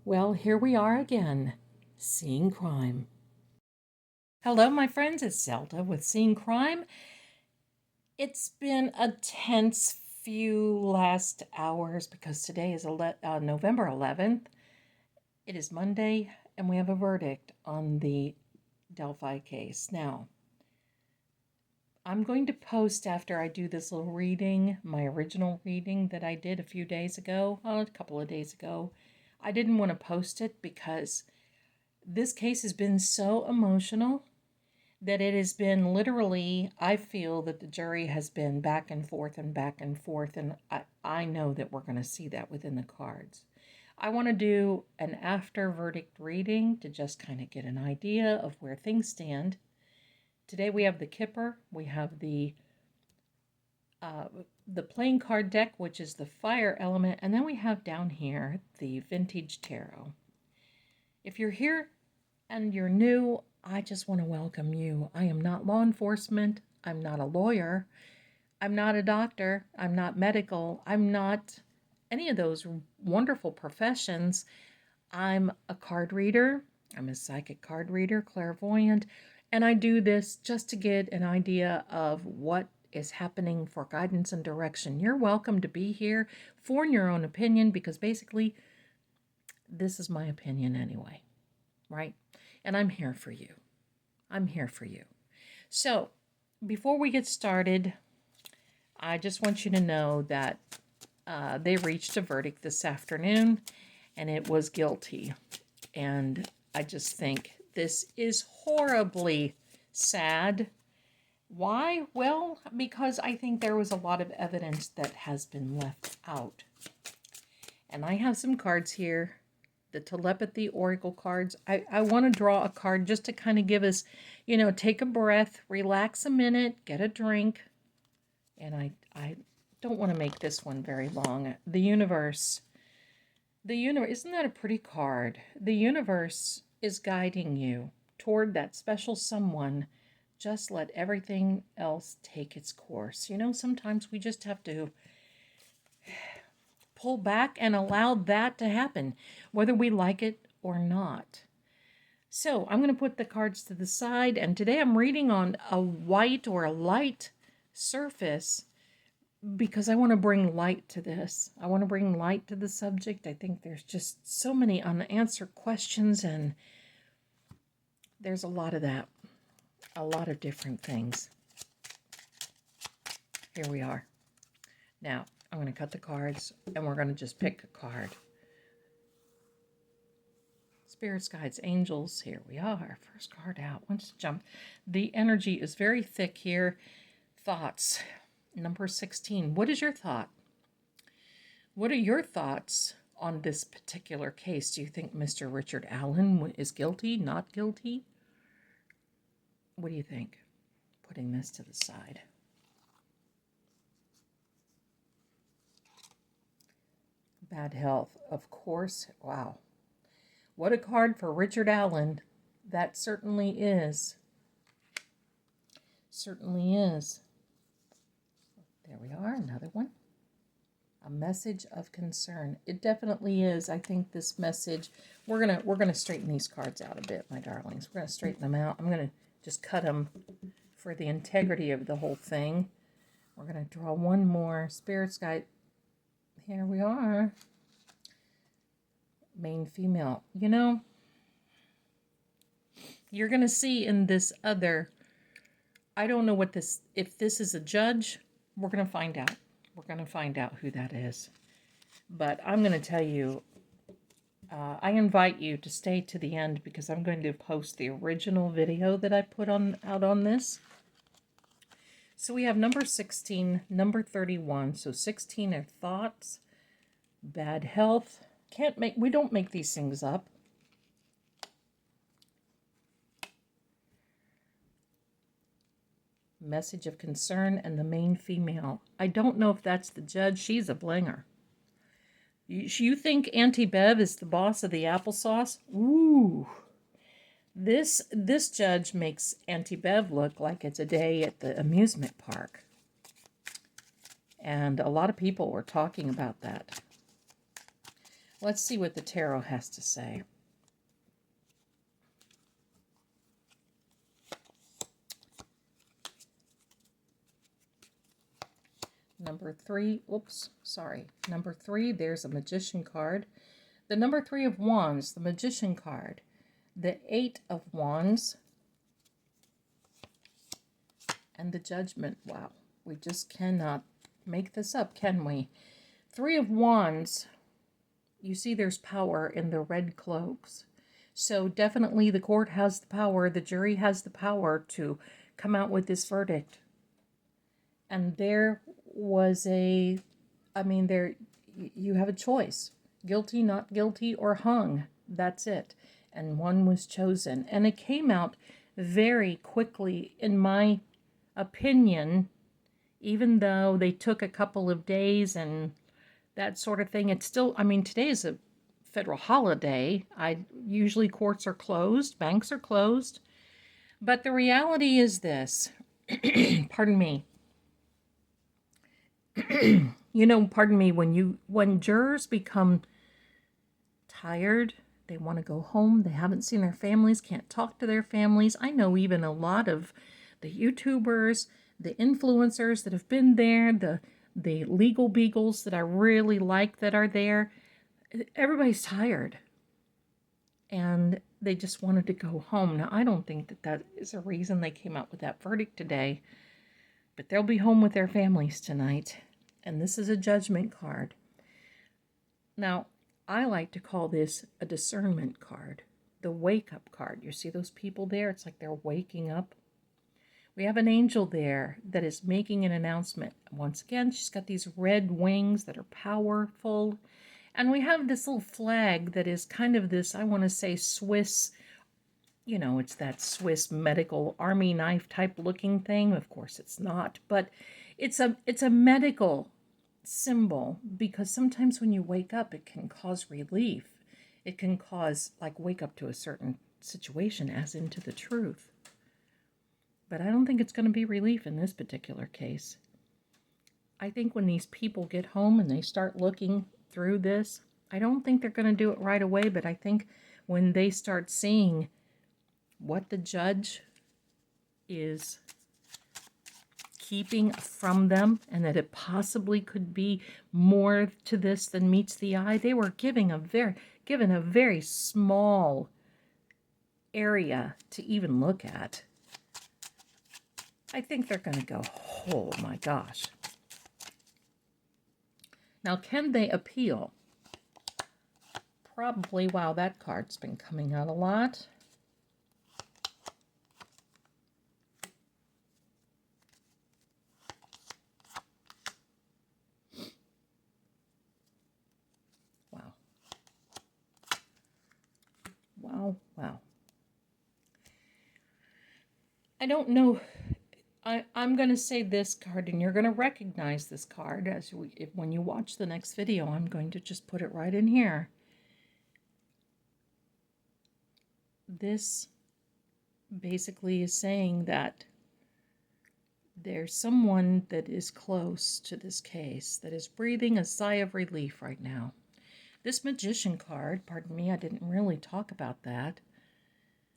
Well, here we are again, Seeing Crime. Hello, my friends, it's Zelda with Seeing Crime. It's been a tense few last hours because today is November 11th. It is Monday, and we have a verdict on the Delphi case. Now, I'm going to post after I do this little reading, my original reading that I did a few days ago, a couple of days ago. I didn't want to post it because this case has been so emotional that it has been literally, I feel that the jury has been back and forth and back and forth, and I know that we're going to see that within the cards. I want to do an after verdict reading to just kind of get an idea of where things stand. Today we have the Kipper, we have the playing card deck, which is the fire element, and then we have down here the vintage tarot. If you're here and you're new, I just want to welcome you. I am not law enforcement. I'm not a lawyer. I'm not a doctor. I'm not medical. I'm not any of those wonderful professions. I'm a card reader. I'm a psychic card reader, clairvoyant, and I do this just to get an idea of what is happening for guidance and direction. You're welcome to be here, form your own opinion, because basically this is my opinion anyway, right? And I'm here for you. I'm here for you. So, before we get started, I just want you to know that they reached a verdict this afternoon, and it was guilty. And I just think this is horribly sad. Why? Well, because I think there was a lot of evidence that has been left out. And I have some cards here, the telepathy oracle cards. I want to draw a card just to kind of give us, take a breath, relax a minute, get a drink. And I don't want to make this one very long. The universe. Isn't that a pretty card? The universe is guiding you toward that special someone. Just let everything else take its course. Sometimes we just have to pull back and allow that to happen, whether we like it or not. So I'm going to put the cards to the side, and today I'm reading on a white or a light surface because I want to bring light to this. I want to bring light to the subject. I think there's just so many unanswered questions, and there's a lot of that, a lot of different things. Here we are. Now, I'm going to cut the cards, and we're going to just pick a card. Spirits, guides, angels, here we are. First card out. Let's jump. The energy is very thick here. Thoughts. Number 16. What is your thought? What are your thoughts on this particular case? Do you think Mr. Richard Allen is guilty, not guilty? What do you think? Putting this to the side. Bad health, of course. Wow. What a card for Richard Allen. That certainly is. Certainly is. There we are, another one. A message of concern. It definitely is. I think this message, we're gonna straighten these cards out a bit, my darlings. We're gonna straighten them out. I'm gonna just cut them for the integrity of the whole thing. We're gonna draw one more. Spirit's guide. Here we are. Main female. You're going to see in this other, I don't know what this, if this is a judge, we're going to find out. We're going to find out who that is. But I'm going to tell you, I invite you to stay to the end because I'm going to post the original video that I put out on this. So we have number 16, number 31. So 16 are thoughts, bad health. We don't make these things up. Message of concern and the main female. I don't know if that's the judge. She's a blinger. You think Auntie Bev is the boss of the applesauce? Ooh. This judge makes Auntie Bev look like it's a day at the amusement park. And a lot of people were talking about that. Let's see what the tarot has to say. Number 3, Number 3, there's a Magician card. The number 3 of Wands, the Magician card. The 8 of Wands. And the Judgment. Wow, we just cannot make this up, can we? 3 of Wands. You see there's power in the red cloaks. So definitely the court has the power, the jury has the power to come out with this verdict. And there was you have a choice. Guilty, not guilty, or hung. That's it. And one was chosen. And it came out very quickly, in my opinion, even though they took a couple of days and that sort of thing. It's still, today is a federal holiday. Usually courts are closed, banks are closed. But the reality is this, pardon me. When jurors become tired, they want to go home, they haven't seen their families, can't talk to their families. I know even a lot of the YouTubers, the influencers that have been there, the legal beagles that I really like that are there. Everybody's tired. And they just wanted to go home. Now, I don't think that is a reason they came out with that verdict today. But they'll be home with their families tonight. And this is a Judgment card. Now, I like to call this a discernment card. The wake-up card. You see those people there? It's like they're waking up. We have an angel there that is making an announcement. Once again, she's got these red wings that are powerful. And we have this little flag that is kind of this, I want to say, Swiss, it's that Swiss medical army knife type looking thing. Of course it's not, but it's a medical symbol, because sometimes when you wake up, it can cause relief. It can cause, wake up to a certain situation, as into the truth. But I don't think it's going to be relief in this particular case. I think when these people get home and they start looking through this, I don't think they're going to do it right away, but I think when they start seeing what the judge is keeping from them, and that it possibly could be more to this than meets the eye, they were given a very small area to even look at. I think they're going to go, oh my gosh. Now, can they appeal? Probably. Wow, that card's been coming out a lot. Wow. Wow, wow. I don't know. I'm going to say this card, and you're going to recognize this card when you watch the next video. I'm going to just put it right in here. This basically is saying that there's someone that is close to this case that is breathing a sigh of relief right now. This Magician card, pardon me, I didn't really talk about that.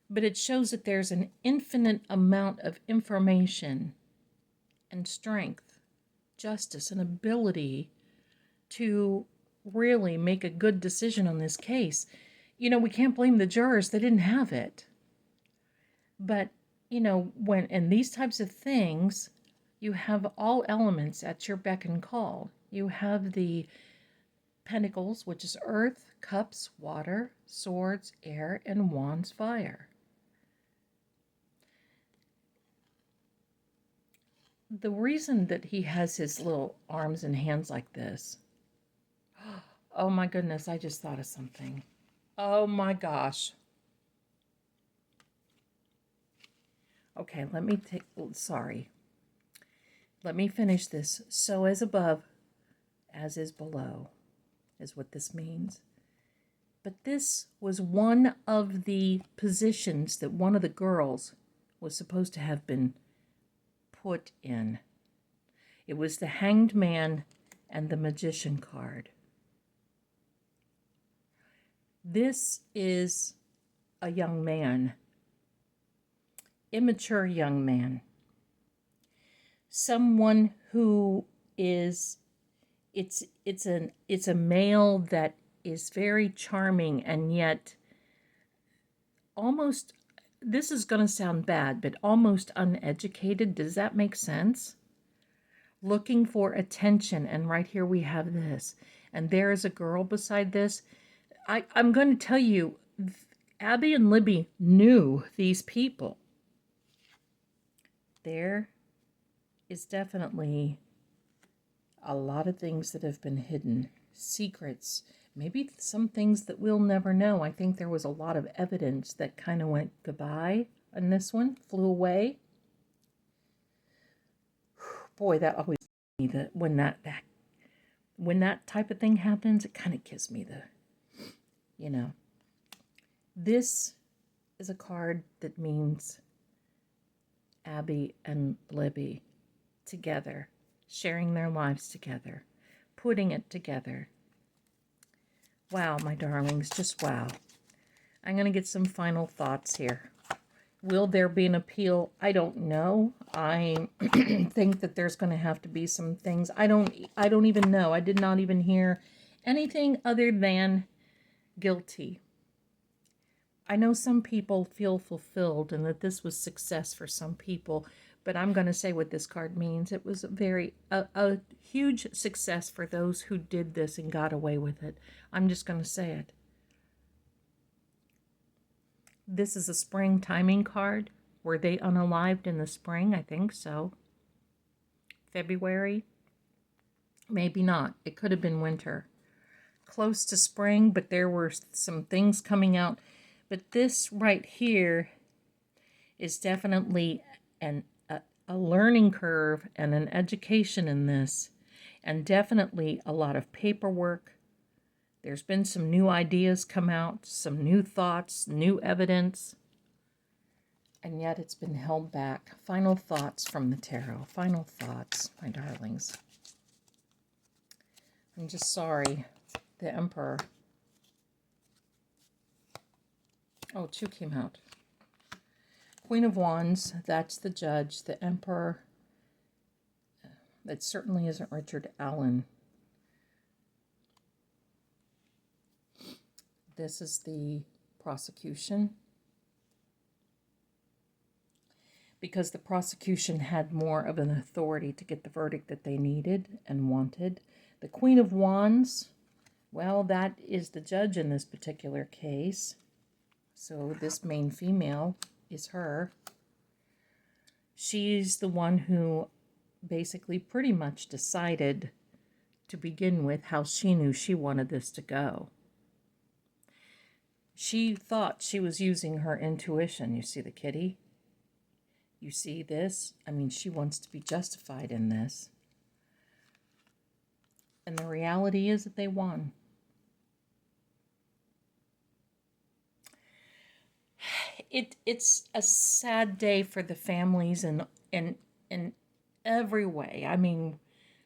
But it shows that there's an infinite amount of information and strength, justice, and ability to really make a good decision on this case. We can't blame the jurors. They didn't have it. But, when in these types of things, you have all elements at your beck and call. You have the Pentacles, which is earth, cups, water, swords, air, and wands, fire. The reason that he has his little arms and hands like this, oh my goodness, I just thought of something. Oh my gosh. Okay, let me finish this. So as above, as is below, is what this means. But this was one of the positions that one of the girls was supposed to have been put in. It was the Hanged Man and the Magician card. This is a young man, immature young man, someone who is, it's a male that is very charming and yet almost, this is going to sound bad, but almost uneducated. Does that make sense? Looking for attention, and right here we have this, and there is a girl beside this. I'm going to tell you, Abby and Libby knew these people. There is definitely a lot of things that have been hidden, secrets, maybe some things that we'll never know. I think there was a lot of evidence that kind of went goodbye on this one, flew away. Boy, that always gives me the, when that type of thing happens, it kind of gives me the, you know. This is a card that means Abby and Libby together, sharing their lives together, putting it together. Wow, my darlings, just wow. I'm going to get some final thoughts here. Will there be an appeal? I don't know. I think that there's going to have to be some things. I don't even know. I did not even hear anything other than guilty. I know some people feel fulfilled and that this was success for some people, but I'm going to say what this card means. It was a huge success for those who did this and got away with it. I'm just going to say it. This is a spring timing card. Were they unalived in the spring? I think so. February? Maybe not. It could have been winter. Close to spring, but there were some things coming out. But this right here is definitely a learning curve and an education in this, and definitely a lot of paperwork. There's been some new ideas come out, some new thoughts, new evidence, and yet it's been held back. Final thoughts from the tarot. Final thoughts, my darlings. I'm just sorry. The Emperor. Oh, two came out. Queen of Wands, that's the Judge. The Emperor, that certainly isn't Richard Allen. This is the prosecution. Because the prosecution had more of an authority to get the verdict that they needed and wanted. The Queen of Wands, well, that is the judge in this particular case. So this main female is her. She's the one who basically pretty much decided to begin with how she knew she wanted this to go. She thought she was using her intuition. You see the kitty? You see this? I mean, she wants to be justified in this. And the reality is that they won. It's a sad day for the families in every way. I mean,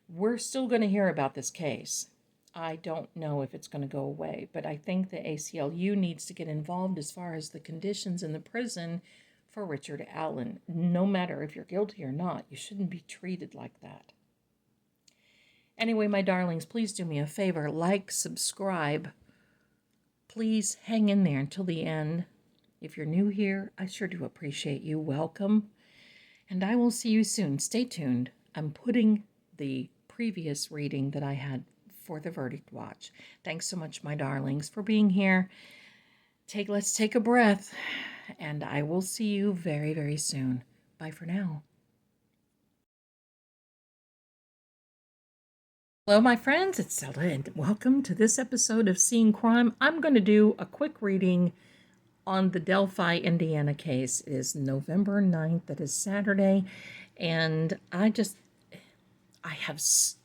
we're still going to hear about this case. I don't know if it's going to go away, but I think the ACLU needs to get involved as far as the conditions in the prison for Richard Allen. No matter if you're guilty or not, you shouldn't be treated like that. Anyway, my darlings, please do me a favor. Like, subscribe. Please hang in there until the end. If you're new here, I sure do appreciate you. Welcome. And I will see you soon. Stay tuned. I'm putting the previous reading that I had for the Verdict Watch. Thanks so much, my darlings, for being here. Let's take a breath. And I will see you very, very soon. Bye for now. Hello, my friends. It's Zelda, and welcome to this episode of Seeing Crime. I'm going to do a quick reading on the Delphi, Indiana case. It is November 9th. That is Saturday. And this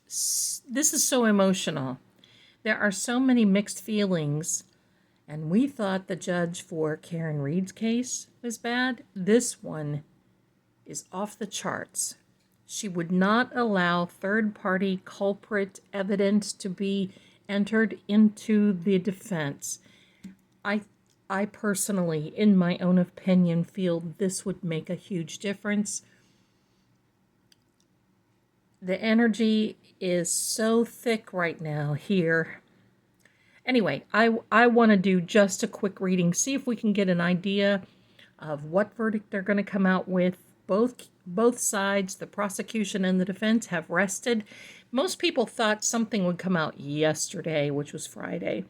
is so emotional. There are so many mixed feelings. And we thought the judge for Karen Reed's case was bad. This one is off the charts. She would not allow third-party culprit evidence to be entered into the defense. I I personally, in my own opinion, feel this would make a huge difference. The energy is so thick right now here. Anyway, I want to do just a quick reading, see if we can get an idea of what verdict they're going to come out with. Both sides, the prosecution and the defense, have rested. Most people thought something would come out yesterday, which was Friday.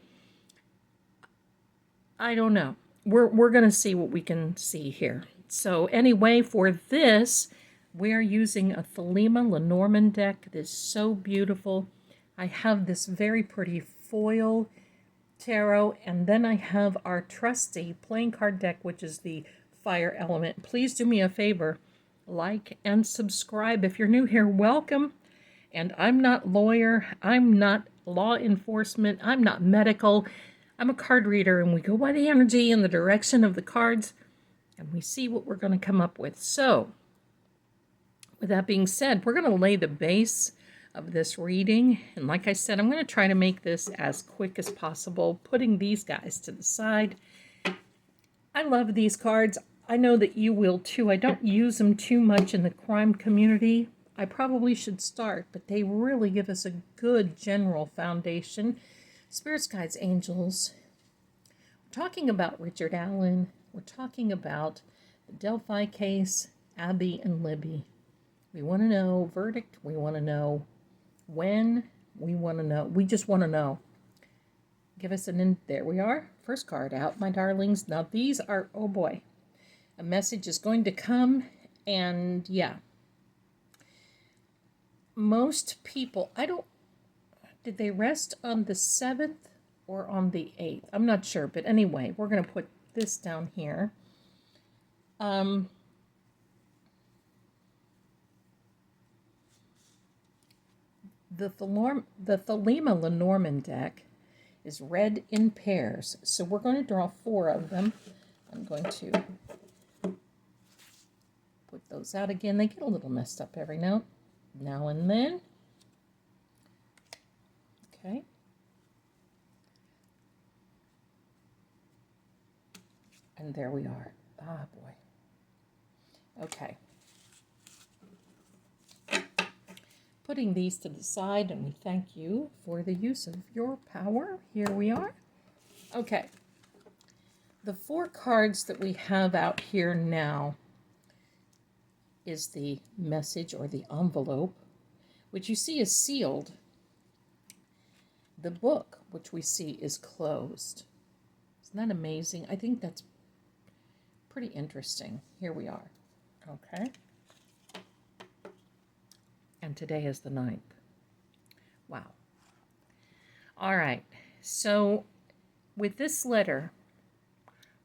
I don't know. We're going to see what we can see here. So anyway, for this, we're using a Thelema Lenormand deck. It is so beautiful. I have this very pretty foil tarot, and then I have our trusty playing card deck, which is the fire element. Please do me a favor, like and subscribe. If you're new here, welcome. And I'm not lawyer, I'm not law enforcement, I'm not medical. I'm a card reader, and we go by the energy and the direction of the cards, and we see what we're going to come up with. So, with that being said, we're going to lay the base of this reading. And like I said, I'm going to try to make this as quick as possible, putting these guys to the side. I love these cards. I know that you will too. I don't use them too much in the crime community. I probably should start, but they really give us a good general foundation. Spirits, guides, angels. We're talking about Richard Allen. We're talking about the Delphi case, Abby and Libby. We want to know verdict. We want to know when. We want to know. We just want to know. Give us there we are. First card out, my darlings. Now these are, oh boy. A message is going to come, and yeah. Most people, did they rest on the 7th or on the 8th? I'm not sure, but anyway, we're going to put this down here. The Thelema Lenormand deck is read in pairs, so we're going to draw 4 of them. I'm going to put those out again. They get a little messed up every now and then. Okay. And there we are. Ah, boy. Okay. Putting these to the side, and we thank you for the use of your power. Here we are. Okay. The 4 cards that we have out here now is the message or the envelope, which you see is sealed. The book, which we see is closed. Isn't that amazing? I think that's pretty interesting. Here we are. Okay. And today is the 9th. Wow. All right. So with this letter,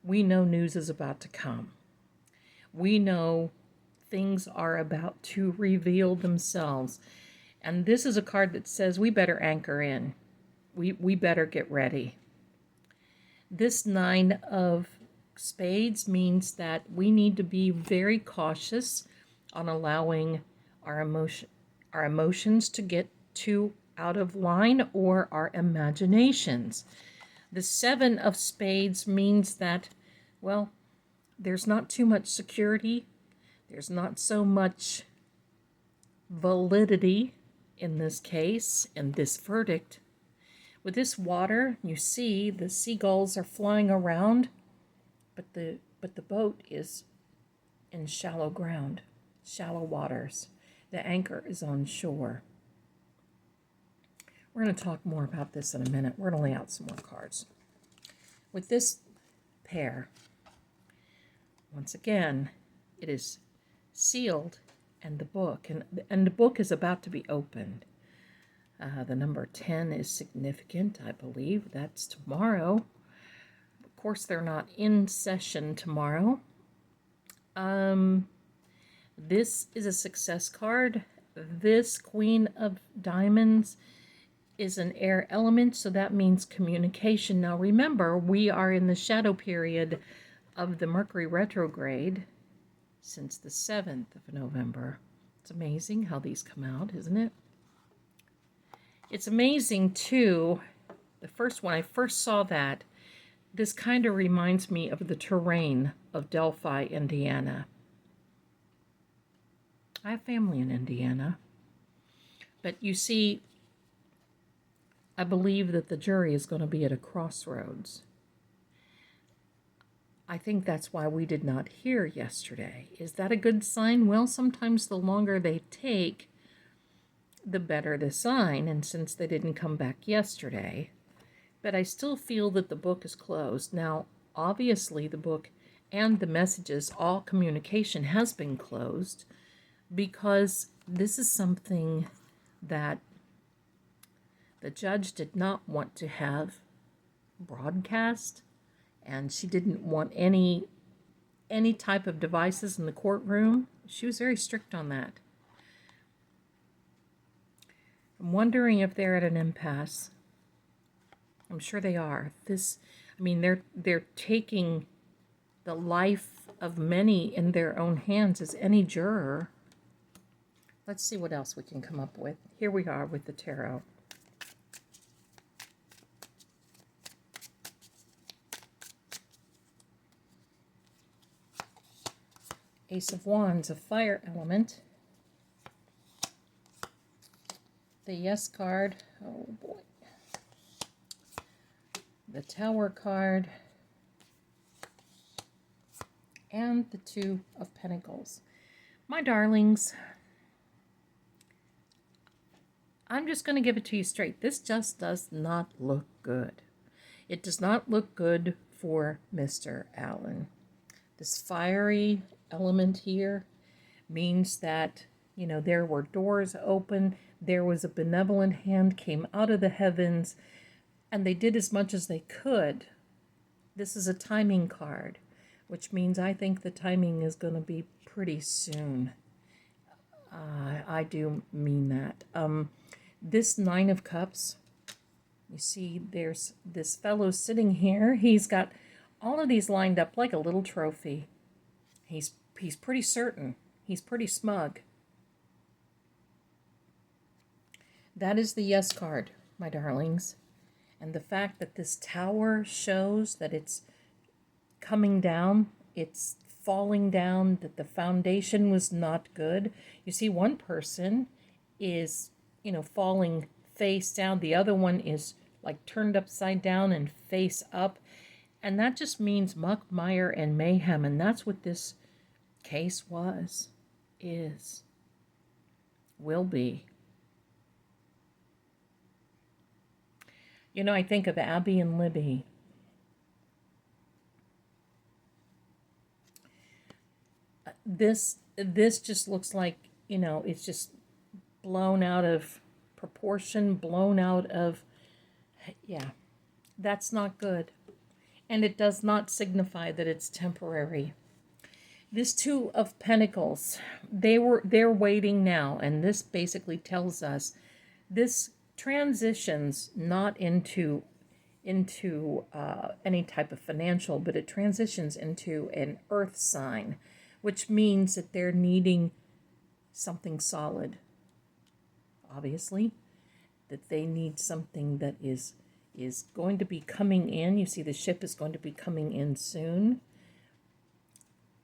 we know news is about to come. We know things are about to reveal themselves. And this is a card that says we better anchor in. We better get ready. This 9 of spades means that we need to be very cautious on allowing our emotions to get too out of line, or our imaginations. The 7 of spades means that, well, there's not too much security. There's not so much validity in this case, in this verdict. With this water, you see the seagulls are flying around, but the boat is in shallow ground, shallow waters. The anchor is on shore. We're going to talk more about this in a minute. We're going to lay out some more cards. With this pair, once again, it is sealed, and the book, and the book is about to be opened. The number 10 is significant, I believe. That's tomorrow. Of course, they're not in session tomorrow. This is a success card. This Queen of Diamonds is an air element, so that means communication. Now remember, we are in the shadow period of the Mercury retrograde since the 7th of November. It's amazing how these come out, isn't it? It's amazing, too, the first one, I first saw that This kind of reminds me of the terrain of Delphi, Indiana. I have family in Indiana. But you see, I believe that the jury is going to be at a crossroads. I think that's why we did not hear yesterday. Is that a good sign? Well, sometimes the longer they take, the better the sign. And since they didn't come back yesterday, but I still feel that the book is closed. Now, obviously, the book and the messages, all communication has been closed because this is something that the judge did not want to have broadcast, and she didn't want any type of devices in the courtroom. She was very strict on that. I'm wondering if they're at an impasse. I'm sure they are. They're taking the life of many in their own hands as any juror. Let's see what else we can come up with. Here we are with the tarot. Ace of Wands, a fire element. The Yes card. Oh boy. The Tower card. And the Two of Pentacles. My darlings, I'm just going to give it to you straight. This just does not look good. It does not look good for Mr. Allen. This fiery element here means that, there were doors open. There was a benevolent hand came out of the heavens, and they did as much as they could. This is a timing card, which means I think the timing is going to be pretty soon. I do mean that. This Nine of Cups, you see there's this fellow sitting here. He's got all of these lined up like a little trophy. He's pretty certain. He's pretty smug. That is the Yes card, my darlings. And the fact that this tower shows that it's coming down, it's falling down, that the foundation was not good. You see, one person is, falling face down. The other one is like turned upside down and face up. And that just means muck, mire, and mayhem. And that's what this case is, will be. I think of Abby and Libby. This just looks like, it's just blown out of proportion, blown out of, that's not good. And it does not signify that it's temporary. This Two of Pentacles, they're waiting now, and this basically tells us this transitions not into any type of financial, but it transitions into an earth sign, which means that they're needing something solid. Obviously, that they need something that is going to be coming in. You see the ship is going to be coming in soon.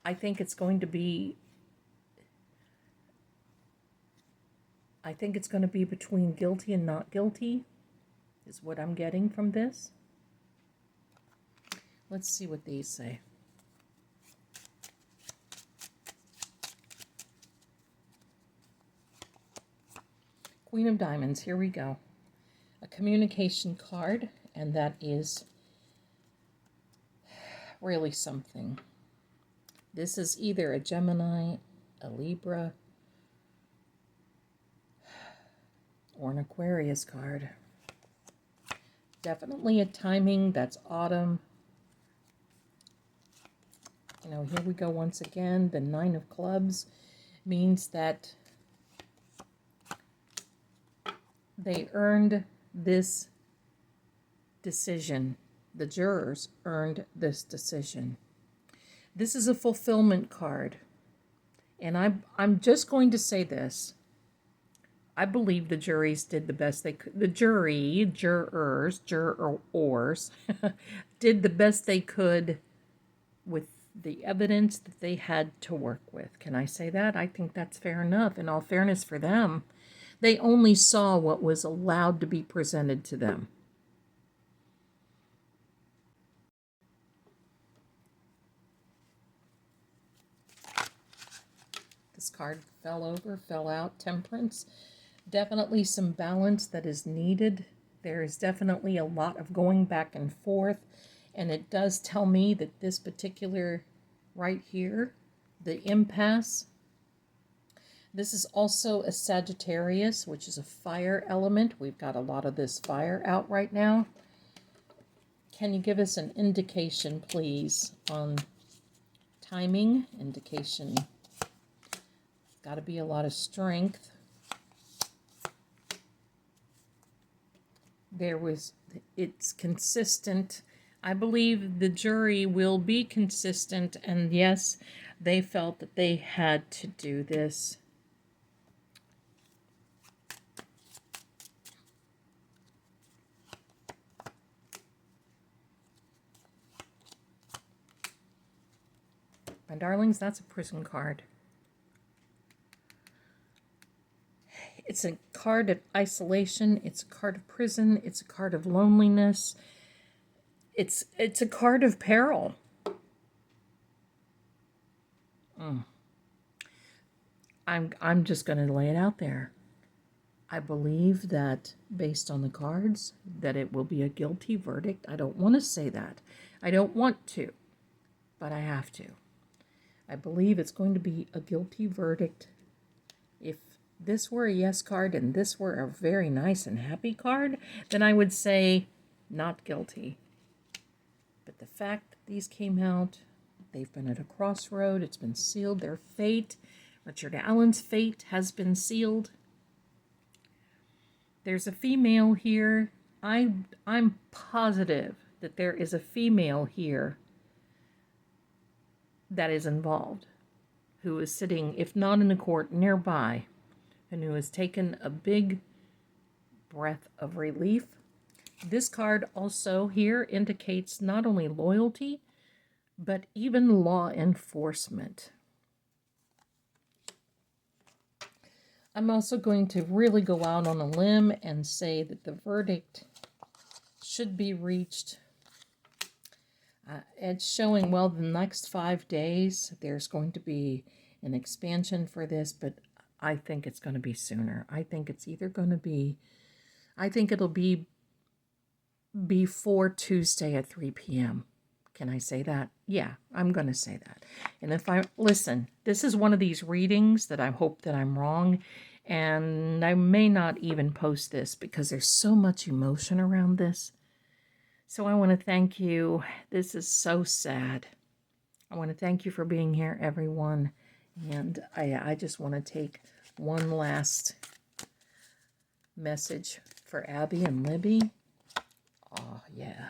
I think it's going to be between guilty and not guilty, is what I'm getting from this. Let's see what these say. Queen of Diamonds, here we go. A communication card, and that is really something. This is either a Gemini, a Libra, or an Aquarius card. Definitely a timing, that's autumn. Here we go once again. The Nine of Clubs means that they earned this decision. The jurors earned this decision. This is a fulfillment card. And I'm just going to say this. I believe the juries did the best they could. The jurors, did the best they could with the evidence that they had to work with. Can I say that? I think that's fair enough. In all fairness for them, they only saw what was allowed to be presented to them. This card fell out. Temperance. Definitely some balance that is needed. There is definitely a lot of going back and forth. And it does tell me that this particular right here, the impasse, this is also a Sagittarius, which is a fire element. We've got a lot of this fire out right now. Can you give us an indication, please, on timing? Indication. Got to be a lot of strength. It's consistent. I believe the jury will be consistent, and yes, they felt that they had to do this. My darlings, that's a prison card. It's a card of isolation. It's a card of prison. It's a card of loneliness. It's a card of peril. I'm just going to lay it out there. I believe that based on the cards that it will be a guilty verdict. I don't want to say that. I don't want to, but I have to. I believe it's going to be a guilty verdict. If this were a yes card and this were a very nice and happy card, then I would say not guilty. But the fact that these came out, they've been at a crossroad, it's been sealed, their fate, Richard Allen's fate has been sealed. There's a female here. I'm positive that there is a female here that is involved, who is sitting, if not in the court, nearby, and who has taken a big breath of relief. This card also here indicates not only loyalty, but even law enforcement. I'm also going to really go out on a limb and say that the verdict should be reached. It's showing, well, the next 5 days, there's going to be an expansion for this, but I think it's going to be sooner. I think it's either going to be, I think it'll be before Tuesday at 3 p.m. Can I say that? Yeah, I'm going to say that. And if listen, this is one of these readings that I hope that I'm wrong, and I may not even post this because there's so much emotion around this. So I want to thank you. This is so sad. I want to thank you for being here, everyone. And I just want to take one last message for Abby and Libby. Oh, yeah.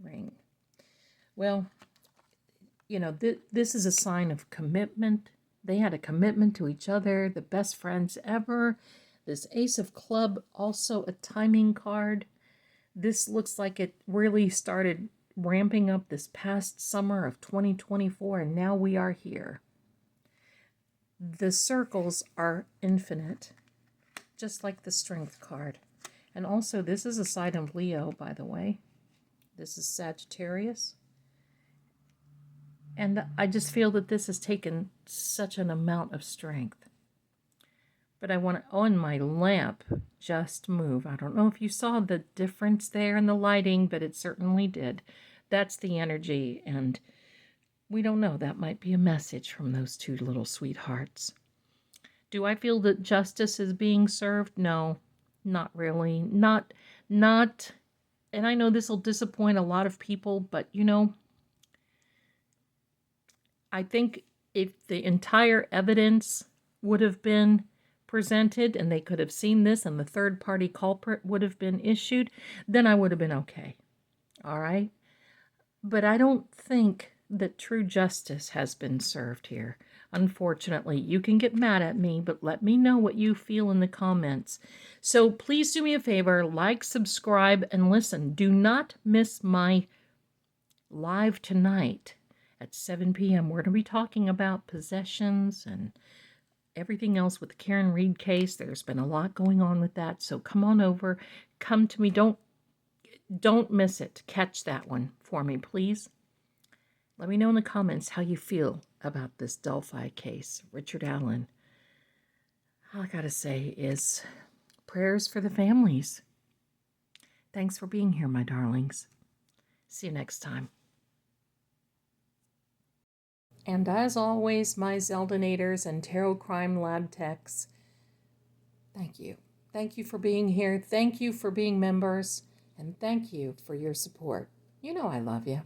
Ring. Well, you know, this is a sign of commitment. They had a commitment to each other, the best friends ever. This Ace of Club, also a timing card. This looks like it really started ramping up this past summer of 2024, and now we are here. The circles are infinite, just like the Strength card. And also, this is a sign of Leo, by the way. This is Sagittarius. And I just feel that this has taken such an amount of strength. But I want to, on my lamp, just move. I don't know if you saw the difference there in the lighting, but it certainly did. That's the energy, and we don't know. That might be a message from those two little sweethearts. Do I feel that justice is being served? No, not really. Not, and I know this will disappoint a lot of people, but you know, I think if the entire evidence would have been presented and they could have seen this and the third-party culprit would have been issued, then I would have been okay. All right? But I don't think that true justice has been served here. unfortunately. You can get mad at me, but let me know what you feel in the comments. So please do me a favor, like, subscribe, and listen. Do not miss my live tonight at 7 p.m. We're going to be talking about possessions and everything else with the Karen Reed case. There's been a lot going on with that, so come on over. Come to me. Don't miss it. Catch that one for me, please. Let me know in the comments how you feel about this Delphi case. Richard Allen. All I gotta say is prayers for the families. Thanks for being here, my darlings. See you next time. And as always, my Zeldanators and Tarot Crime Lab techs, thank you. Thank you for being here. Thank you for being members. And thank you for your support. You know I love you.